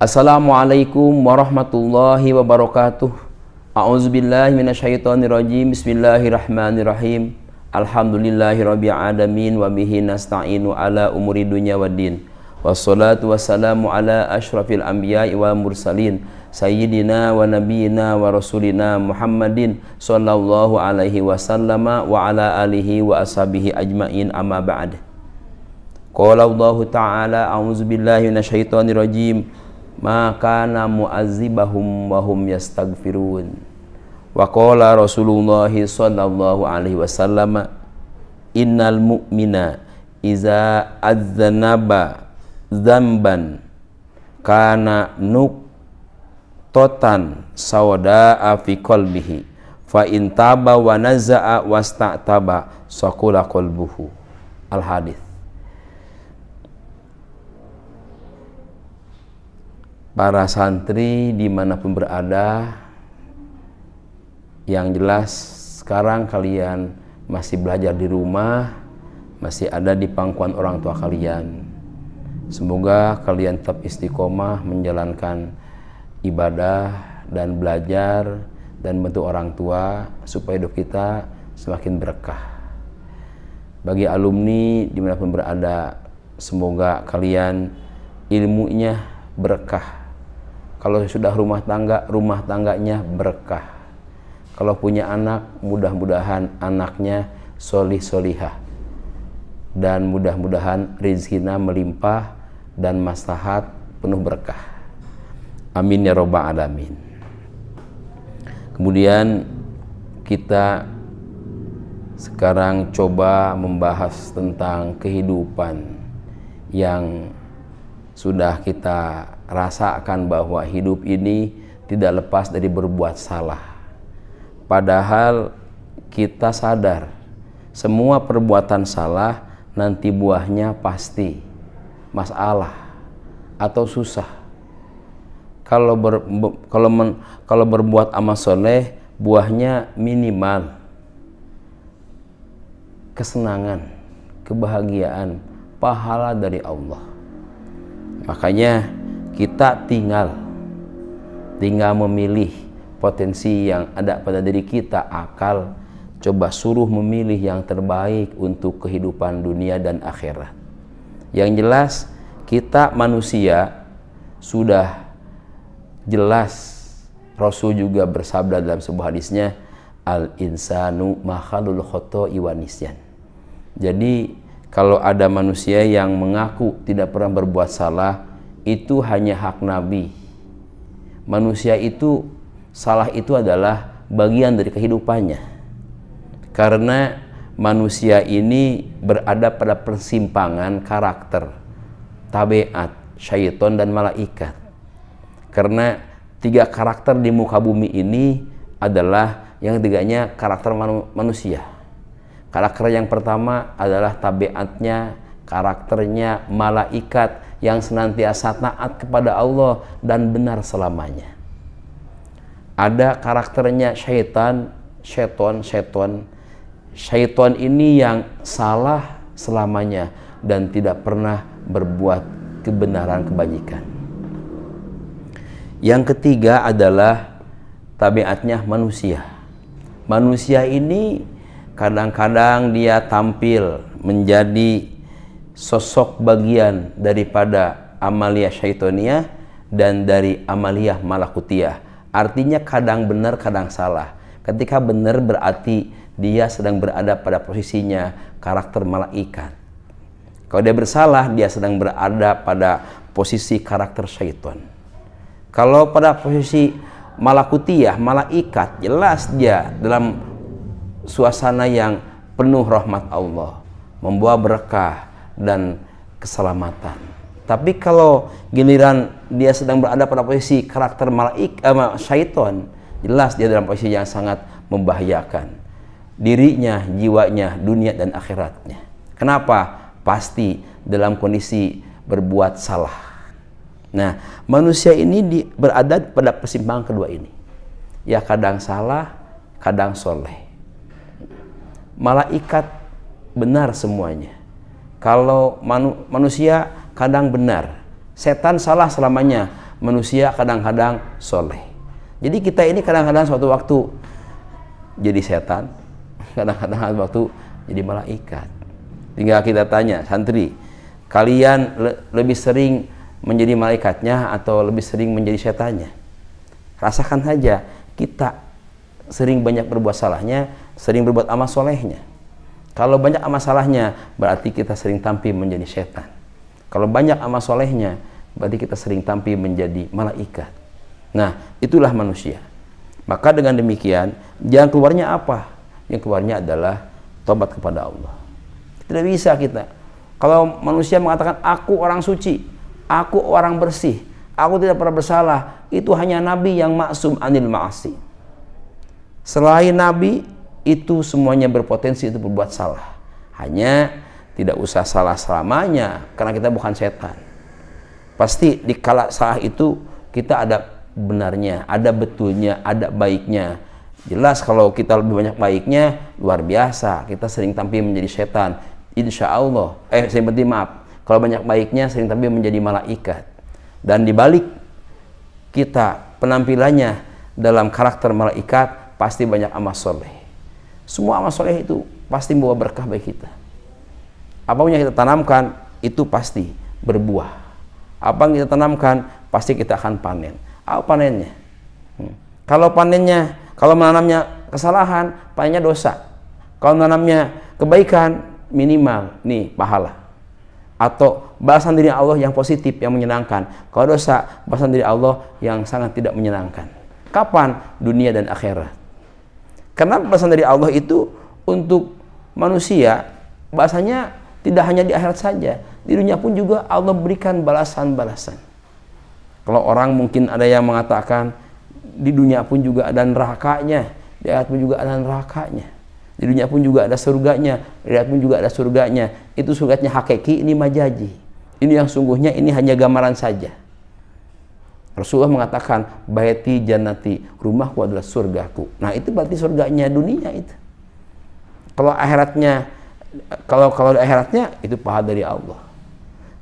Assalamualaikum warahmatullahi wabarakatuh. A'udzubillahi minasyaitonirrajim. Bismillahirrahmanirrahim. Alhamdulillahirabbil alamin wa bihi nasta'inu ala umuri dunya waddin. Wassalatu wassalamu ala asyrafil anbiya'i wal mursalin sayyidina wa nabiyyina wa rasulina Muhammadin sallallahu alaihi wasallama wa ala alihi wa ashabihi ajmain, amma ba'd. Qala Allah ta'ala a'udzubillahi minasyaitonirrajim. Ma kana mu'azzibahum wa hum yastaghfirun. Wa qala Rasulullah sallallahu alaihi wasallam, innal mu'mina iza adzanaba dzamban kana nuqtatan sawda'a fi qalbihi fa in taba wa naza'a wasta'taba saqula qalbuhu. Al hadits. Para santri dimanapun berada, yang jelas sekarang kalian masih belajar di rumah, masih ada di pangkuan orang tua kalian. Semoga kalian tetap istiqomah menjalankan ibadah dan belajar dan bantu orang tua supaya hidup kita semakin berkah. Bagi alumni dimanapun berada, semoga kalian ilmunya berkah. Kalau sudah rumah tangganya berkah. Kalau punya anak, mudah-mudahan anaknya solih solihah. Dan mudah-mudahan rezekinya melimpah dan maslahat penuh berkah. Amin ya rabbal alamin. Kemudian kita sekarang coba membahas tentang kehidupan yang sudah kita rasakan bahwa hidup ini tidak lepas dari berbuat salah. Padahal kita sadar semua perbuatan salah nanti buahnya pasti masalah atau susah. Kalau berbuat amal soleh, buahnya minimal kesenangan, kebahagiaan, pahala dari Allah. Makanya kita tinggal memilih potensi yang ada pada diri kita, akal. Coba suruh memilih yang terbaik untuk kehidupan dunia dan akhirat. Yang jelas kita manusia, sudah jelas Rasul juga bersabda dalam sebuah hadisnya, al insanu makhalul khoto'i wa nisyan. Jadi kalau ada manusia yang mengaku tidak pernah berbuat salah, itu hanya hak Nabi. Manusia itu, salah itu adalah bagian dari kehidupannya. Karena manusia ini berada pada persimpangan karakter, tabiat, syaitan dan malaikat. Karena tiga karakter di muka bumi ini adalah yang tiganya karakter manusia. Karakter yang pertama adalah tabiatnya, karakternya malaikat yang senantiasa taat kepada Allah dan benar selamanya. Ada karakternya syaitan. Syaitan ini yang salah selamanya dan tidak pernah berbuat kebenaran kebajikan. Yang ketiga adalah tabiatnya manusia. Manusia ini kadang-kadang dia tampil menjadi sosok bagian daripada amalia syaitoniyah dan dari amalia malakutiyah. Artinya kadang benar, kadang salah. Ketika benar berarti dia sedang berada pada posisinya karakter malaikat. Kalau dia bersalah, dia sedang berada pada posisi karakter syaitan. Kalau pada posisi malakutiyah, malaikat, jelas dia dalam suasana yang penuh rahmat Allah, membawa berkah dan keselamatan. Tapi kalau giliran dia sedang berada pada posisi karakter syaitan, jelas dia dalam posisi yang sangat membahayakan dirinya, jiwanya, dunia dan akhiratnya. Kenapa? Pasti dalam kondisi berbuat salah. Nah, manusia ini berada pada persimpangan kedua ini. Ya kadang salah, kadang soleh. Malaikat benar semuanya. Kalau manusia kadang benar. Setan salah selamanya. manusia kadang-kadang soleh. Jadi kita ini kadang-kadang suatu waktu jadi setan, kadang-kadang waktu jadi malaikat. Tinggal kita tanya, santri, kalian lebih sering menjadi malaikatnya atau lebih sering menjadi setannya? Rasakan saja, kita sering banyak berbuat salahnya, sering berbuat amal solehnya. Kalau banyak amal salahnya, berarti kita sering tampil menjadi setan. Kalau banyak amal solehnya, berarti kita sering tampil menjadi malaikat. Nah, itulah manusia. Maka dengan demikian, jalan keluarnya apa? Yang keluarnya adalah tobat kepada Allah. Tidak bisa kita. Kalau manusia mengatakan, aku orang suci, aku orang bersih, aku tidak pernah bersalah, itu hanya Nabi yang maksum anil ma'asi. Selain Nabi, itu semuanya berpotensi untuk berbuat salah. Hanya tidak usah salah selamanya, karena kita bukan setan. Pasti di kala salah itu kita ada benarnya, ada betulnya, ada baiknya. Jelas kalau kita lebih banyak baiknya, luar biasa. Kita sering tampil menjadi setan. Insya Allah, maaf, kalau banyak baiknya sering tampil menjadi malaikat. Dan dibalik kita penampilannya dalam karakter malaikat, pasti banyak amal soleh. Semua amal soleh itu pasti membawa berkah bagi kita. Apa yang kita tanamkan itu pasti berbuah. Apa yang kita tanamkan pasti kita akan panen. Apa panennya? Kalau menanamnya kesalahan, panennya dosa. Kalau menanamnya kebaikan, minimal nih pahala. Atau balasan dari Allah yang positif, yang menyenangkan. Kalau dosa, balasan dari Allah yang sangat tidak menyenangkan. Kapan? Dunia dan akhirat. Karena balasan dari Allah itu untuk manusia, bahasanya tidak hanya di akhirat saja, di dunia pun juga Allah berikan balasan-balasan. Kalau orang mungkin ada yang mengatakan di dunia pun juga ada nerakanya, di akhirat pun juga ada nerakanya. Di dunia pun juga ada surganya, di akhirat pun juga ada surganya. Itu surganya hakiki, ini majazi. Ini yang sungguhnya, ini hanya gambaran saja. Rasulullah mengatakan, baiti jannati, rumahku adalah surgaku. Nah, itu berarti surganya dunia itu. Kalau akhiratnya, kalau di akhiratnya itu pahala dari Allah.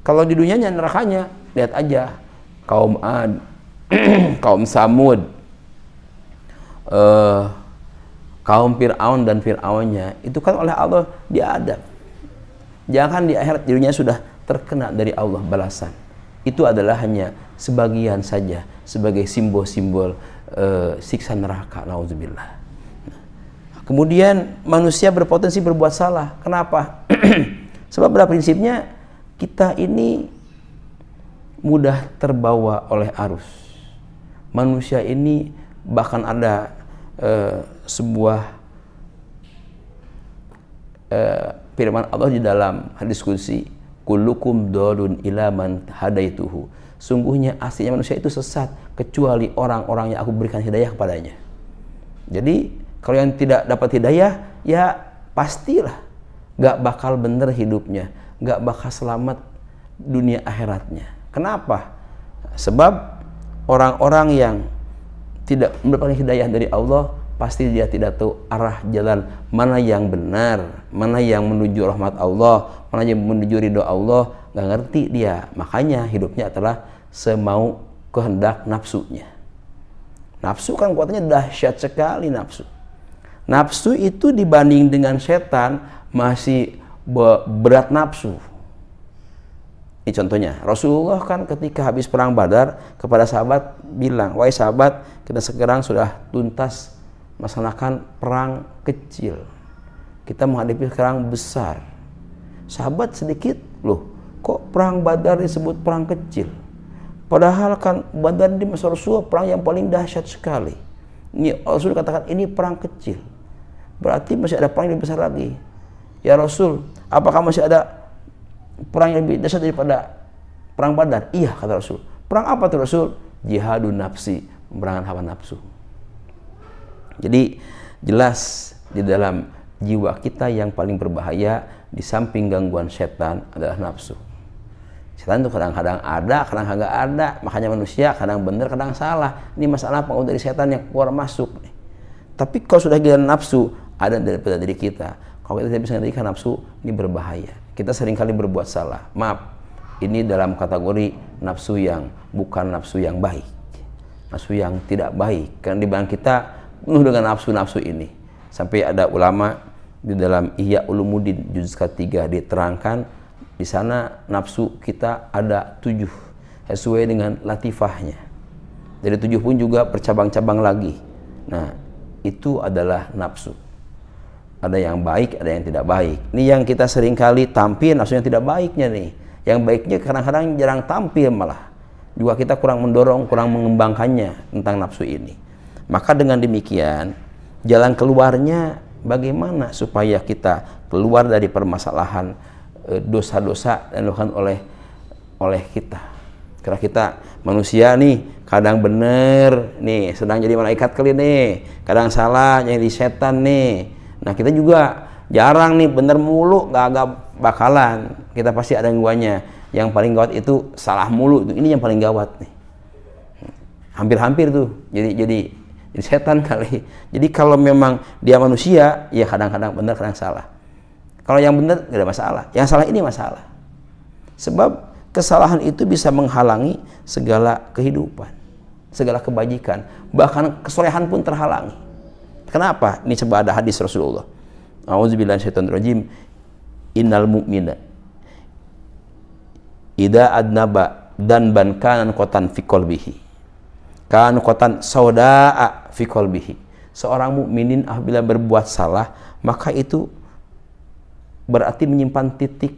Kalau di dunianya nerakanya, lihat aja kaum Ad, kaum Samud, kaum Fir'aun dan Fir'aunnya, itu kan oleh Allah diadab. Jangan di akhirat, di dunia sudah terkena dari Allah balasan. Itu adalah hanya sebagian saja, sebagai simbol-simbol siksa neraka. Nauzubillah. Kemudian manusia berpotensi berbuat salah. Kenapa? Sebab pada prinsipnya kita ini mudah terbawa oleh arus. Manusia ini bahkan ada sebuah firman Allah di dalam hadis qudsi, kullukum dhalun ila man hadaituhu. Sungguhnya aslinya manusia itu sesat kecuali orang-orang yang aku berikan hidayah kepadanya. Jadi kalau yang tidak dapat hidayah, ya pastilah gak bakal bener hidupnya, gak bakal selamat dunia akhiratnya. Kenapa? Sebab orang-orang yang tidak mendapatkan hidayah dari Allah, pasti dia tidak tahu arah jalan mana yang benar, mana yang menuju rahmat Allah, mana yang menuju ridho Allah, nggak ngerti dia. Makanya hidupnya adalah semau kehendak nafsunya. Nafsu kan kuatnya dahsyat sekali nafsu. Nafsu itu dibanding dengan setan masih berat nafsu. Ini contohnya, Rasulullah kan ketika habis perang Badar kepada sahabat bilang, wahai sahabat, kita sekarang sudah tuntas melaksanakan perang kecil. Kita menghadapi perang besar. Sahabat sedikit, loh, kok perang Badar disebut perang kecil? Padahal kan Badar di masa Rasulullah perang yang paling dahsyat sekali. Ini Rasul katakan ini perang kecil. Berarti masih ada perang yang lebih besar lagi. Ya Rasul, apakah masih ada perang yang lebih dahsyat daripada perang Badar? Iya, kata Rasul. Perang apa tuh Rasul? Jihadun nafsi, peperangan hawa nafsu. Jadi jelas di dalam jiwa kita yang paling berbahaya di samping gangguan setan adalah nafsu. Setan itu kadang-kadang ada, kadang-kadang nggak ada. Makanya manusia kadang benar, kadang salah. Ini masalah pengaruh dari setan yang keluar masuk. Tapi kalau sudah gila nafsu, ada daripada diri kita. Kalau kita tidak bisa mengendalikan nafsu, ini berbahaya. Kita seringkali berbuat salah. Maaf, ini dalam kategori nafsu yang bukan nafsu yang baik, nafsu yang tidak baik. Karena di belakang kita penuh dengan nafsu-nafsu ini. Sampai ada ulama di dalam Ihya Ulumuddin juz ketiga diterangkan di sana nafsu kita ada 7 sesuai dengan latifahnya. Dari 7 pun juga bercabang-cabang lagi. Nah, itu adalah nafsu. Ada yang baik, ada yang tidak baik. Ini yang kita seringkali tampil nafsu yang tidak baiknya nih. Yang baiknya kadang-kadang jarang tampil malah. Juga kita kurang mendorong, kurang mengembangkannya tentang nafsu ini. Maka dengan demikian, jalan keluarnya bagaimana supaya kita keluar dari permasalahan dosa-dosa yang dilakukan oleh kita. Karena kita manusia nih, kadang bener nih, sedang jadi malaikat kali nih, kadang salah jadi setan nih. Nah, kita juga jarang nih bener mulu, gak bakalan. Kita pasti ada gangguannya. Yang paling gawat itu salah mulu, ini yang paling gawat nih. Hampir-hampir tuh jadi setan kali. Jadi kalau memang dia manusia, ya kadang-kadang benar, kadang salah. Kalau yang benar tidak ada masalah, yang salah ini masalah. Sebab kesalahan itu bisa menghalangi segala kehidupan, segala kebajikan, bahkan kesolehan pun terhalangi. Kenapa? Ini coba ada hadis Rasulullah. A'udzubillahi minasyaitonirrajim. Innal mu'mina idza adnaba danban kana qatan fi qalbihi. Kana qatan saudaa fi qalbihi. Seorang mukminin apabila berbuat salah, maka itu berarti menyimpan titik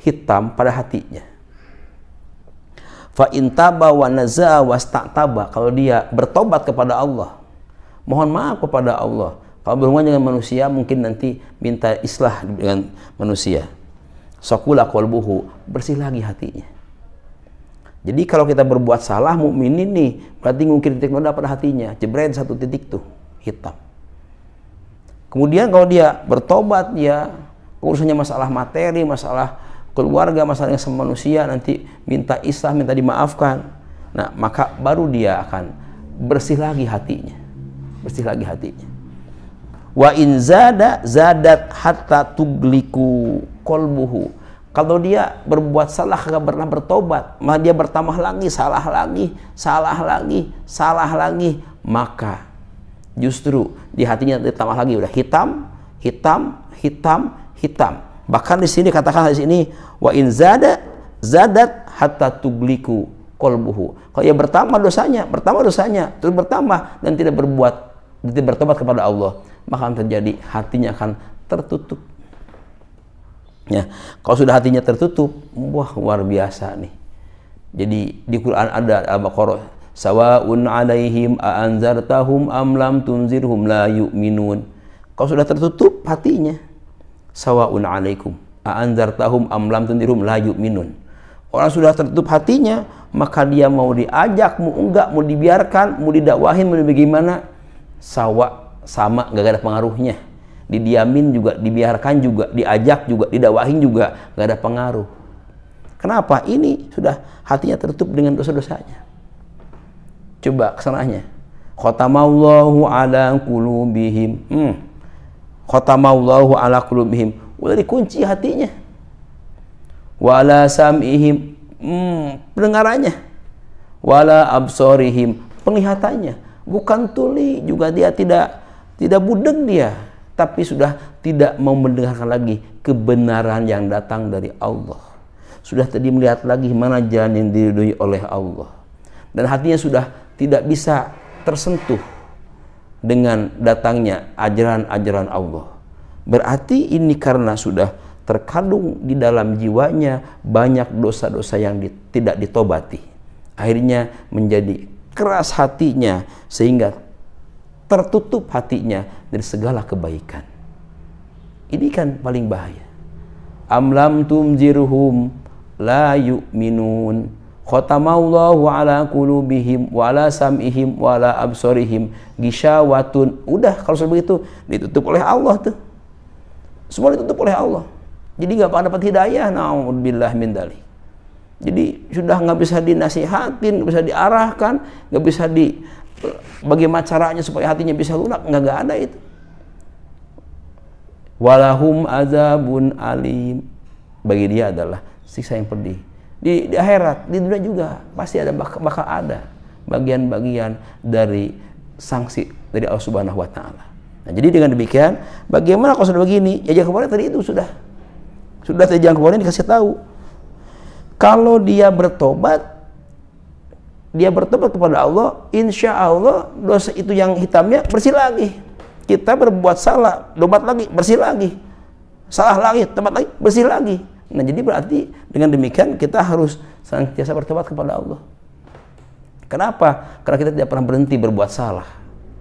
hitam pada hatinya. Fa intaba wa nazaa wasta'taba, kalau dia bertobat kepada Allah, mohon maaf kepada Allah. Kalau berhubungan dengan manusia mungkin nanti minta islah dengan manusia. Sakula qalbuhu, bersih lagi hatinya. Jadi kalau kita berbuat salah, mukmin ini berarti ngukir titik noda pada hatinya, jebret satu titik tuh hitam. Kemudian kalau dia bertobat, ya urusannya masalah materi, masalah keluarga, masalah yang sama manusia, nanti minta islah, minta dimaafkan. Nah, maka baru dia akan bersih lagi hatinya. Bersih lagi hatinya. Wa in zadat hatta tugliku qalbuhu. Kalau dia berbuat salah kagak pernah bertobat, malah dia bertambah lagi, salah lagi, maka justru di hatinya ditambah lagi udah hitam. Bahkan di sini katakan di sini wa in zadat hatta tugliku qalbuhu. Kalau dia bertambah dosanya, terus bertambah dan tidak bertobat kepada Allah, maka akan terjadi hatinya akan tertutup. Ya, kalau sudah hatinya tertutup, wah luar biasa nih. Jadi di Quran ada Al-Baqarah, sawaun alaihim a'anzartahum am lam tunzirhum la yu'minun. Kalau sudah tertutup hatinya, sawaun alaikum a'anzartahum am lam tunzirhum la yu'minun. Orang sudah tertutup hatinya, maka dia mau diajak, mau enggak, mau dibiarkan, mau didakwahin, mau bagaimana, sama, gak ada pengaruhnya. Didiamin juga, dibiarkan juga, diajak juga, didakwahin juga, gak ada pengaruh. Kenapa? Ini sudah hatinya tertutup dengan dosa-dosanya. Coba kesananya. Khatamallahu ala qulubihim. Khatamallahu ala qulubihim. Udah dikunci hatinya. Wa ala sam'ihim, pendengarannya. Wa ala absarihim, penglihatannya. Bukan tuli, juga dia tidak budeg dia, tapi sudah tidak mau mendengarkan lagi kebenaran yang datang dari Allah. Sudah tadi melihat lagi mana jalan yang diridhoi oleh Allah. Dan hatinya sudah tidak bisa tersentuh dengan datangnya ajaran-ajaran Allah. Berarti ini karena sudah terkandung di dalam jiwanya banyak dosa-dosa yang tidak ditobati. Akhirnya menjadi keras hatinya sehingga tertutup hatinya dari segala kebaikan. Ini kan paling bahaya. Amlam tumzirhum la yu'minun. Khatamallahu ala qulubihim wa ala sam'ihim wa ala absarihim ghishawatun. Udah, kalau seperti itu ditutup oleh Allah tuh. Semua ditutup oleh Allah. Jadi nggak akan dapat hidayah. Na'udzubillah min dzalik. Jadi sudah nggak bisa dinasihatin, nggak bisa diarahkan, nggak bisa bagaimana caranya supaya hatinya bisa lunak, nggak ada itu. Walahum azabun alim, bagi dia adalah siksa yang pedih. di akhirat, di dunia juga pasti ada bakal ada bagian-bagian dari sanksi dari Allah Subhanahu wa taala. Nah, jadi dengan demikian, bagaimana kalau sudah begini? Ya jangan kemarin tadi itu sudah tadi jangan kemarin dikasih tahu. Kalau dia bertobat kepada Allah, insya Allah dosa itu yang hitamnya bersih lagi. Kita berbuat salah, tobat lagi, bersih lagi. Salah lagi, tobat lagi, bersih lagi. Nah, jadi berarti dengan demikian kita harus senantiasa bertobat kepada Allah. Kenapa? Karena kita tidak pernah berhenti berbuat salah.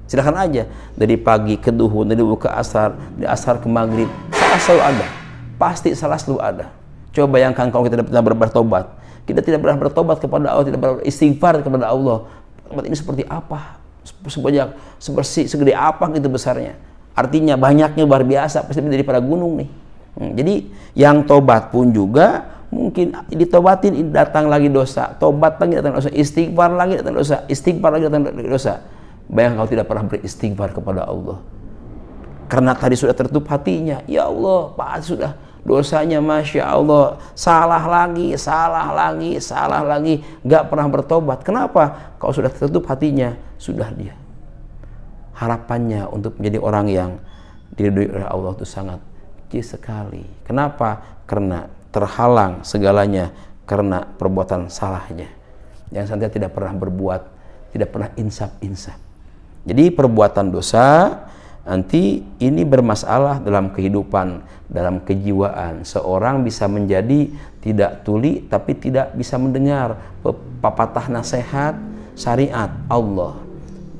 Silakan aja dari pagi ke duhur, dari duhur ke asar, dari asar ke maghrib, salah selalu ada. Pasti salah selalu ada. Coba bayangkan kalau kita tidak pernah bertobat, kita tidak pernah bertobat kepada Allah, tidak pernah istighfar kepada Allah. Tobat ini seperti apa? Sebanyak, sebersih, segede apa gitu besarnya. Artinya banyaknya luar biasa, pasti daripada gunung nih. Jadi yang tobat pun juga mungkin ditobatin, datang lagi dosa, tobat lagi datang dosa, istighfar lagi datang dosa, istighfar lagi datang dosa. Bayangkan kalau tidak pernah beristighfar kepada Allah, karena tadi sudah tertutup hatinya. Ya Allah, pasti sudah dosanya, masya Allah, salah lagi, nggak pernah bertobat. Kenapa? Kalau sudah tertutup hatinya, sudah dia harapannya untuk menjadi orang yang diridhoi oleh Allah itu sangat kecil sekali. Kenapa? Karena terhalang segalanya karena perbuatan salahnya. Yang santai tidak pernah berbuat, tidak pernah insaf. Jadi perbuatan dosa nanti ini bermasalah dalam kehidupan, dalam kejiwaan. Seorang bisa menjadi tidak tuli tapi tidak bisa mendengar pepatah nasihat syariat Allah,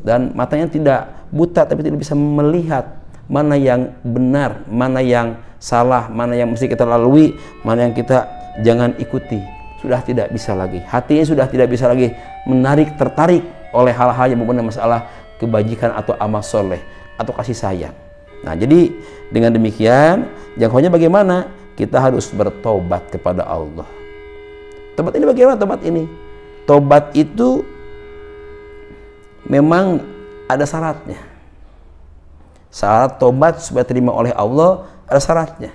dan matanya tidak buta tapi tidak bisa melihat mana yang benar, mana yang salah, mana yang mesti kita lalui, mana yang kita jangan ikuti. Sudah tidak bisa lagi, hatinya sudah tidak bisa lagi tertarik oleh hal-hal yang mempunyai masalah kebajikan atau amal soleh atau kasih sayang. Nah, jadi dengan demikian jangkauannya bagaimana? Kita harus bertobat kepada Allah. Tobat ini bagaimana tobat ini? Tobat itu memang ada syaratnya. Syarat tobat supaya terima oleh Allah ada syaratnya.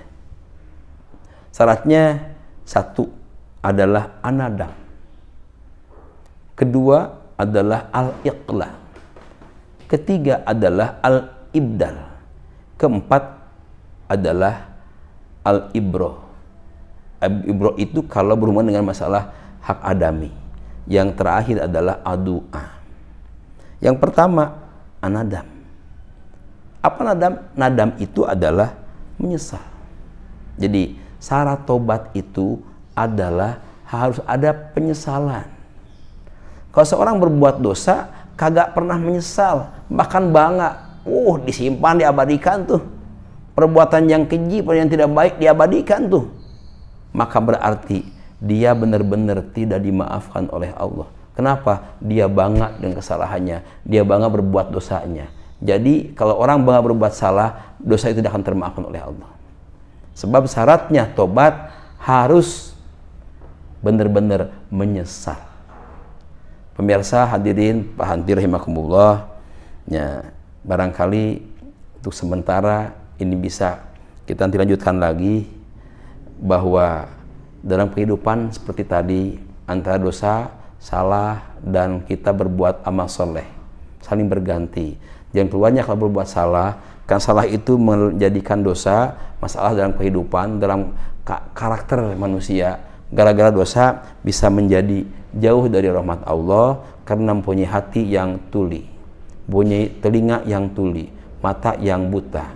Syaratnya satu adalah anadam. Kedua adalah al-iqla. Ketiga adalah al-ibdal. Keempat adalah al-ibroh. Ibroh itu kalau berhubungan dengan masalah hak adami. Yang terakhir adalah adu'a. Yang pertama anadam. Apa nadam? Nadam itu adalah menyesal. Jadi syarat tobat itu adalah harus ada penyesalan. Kalau seorang berbuat dosa kagak pernah menyesal, bahkan bangga, disimpan, diabadikan tuh. Perbuatan yang keji, yang tidak baik diabadikan tuh. Maka berarti dia benar-benar tidak dimaafkan oleh Allah. Kenapa? Dia bangga dengan kesalahannya, dia bangga berbuat dosanya. Jadi kalau orang bangga berbuat salah, dosa itu tidak akan termaafkan oleh Allah. Sebab syaratnya tobat harus benar-benar menyesal. Pemirsa hadirin, Pak Hanti rahimakumullah, ya, barangkali untuk sementara ini bisa kita nanti lanjutkan lagi, bahwa dalam kehidupan seperti tadi antara dosa, salah, dan kita berbuat amal soleh saling berganti. Yang keluarnya kalau berbuat salah, kan salah itu menjadikan dosa, masalah dalam kehidupan, dalam karakter manusia. Gara-gara dosa bisa menjadi jauh dari rahmat Allah karena mempunyai hati yang tuli, mempunyai telinga yang tuli, mata yang buta.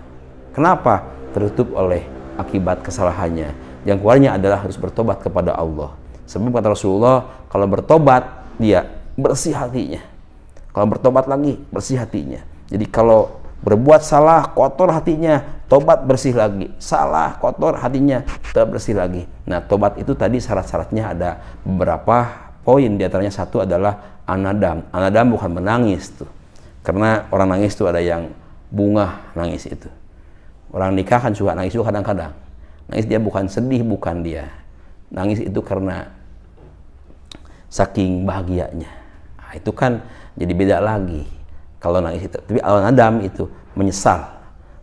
Kenapa? Tertutup oleh akibat kesalahannya. Yang keluarnya adalah harus bertobat kepada Allah. Sebab kata Rasulullah, kalau bertobat dia bersih hatinya. Kalau bertobat lagi bersih hatinya. Jadi kalau berbuat salah, kotor hatinya, tobat bersih lagi. Salah, kotor hatinya, tobat bersih lagi. Nah, tobat itu tadi syarat-syaratnya ada beberapa poin. Di antaranya satu adalah anadam. Anadam bukan menangis tuh. Karena orang nangis itu ada yang bunga nangis itu. Orang nikah kan suka nangis juga kadang-kadang. Nangis dia bukan sedih, bukan dia. Nangis itu karena saking bahagianya. Nah, itu kan jadi beda lagi. Kalau nangis itu, tapi al-nadam itu menyesal.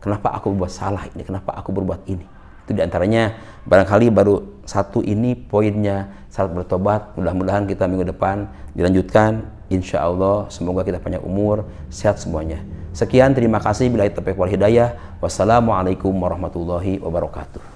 Kenapa aku berbuat salah ini? Kenapa aku berbuat ini? Itu diantaranya barangkali baru satu ini poinnya, syarat bertobat. Mudah-mudahan kita minggu depan dilanjutkan. Insya Allah, semoga kita panjang umur, sehat semuanya. Sekian, terima kasih. Billahi taufiq wal hidayah. Wassalamualaikum warahmatullahi wabarakatuh.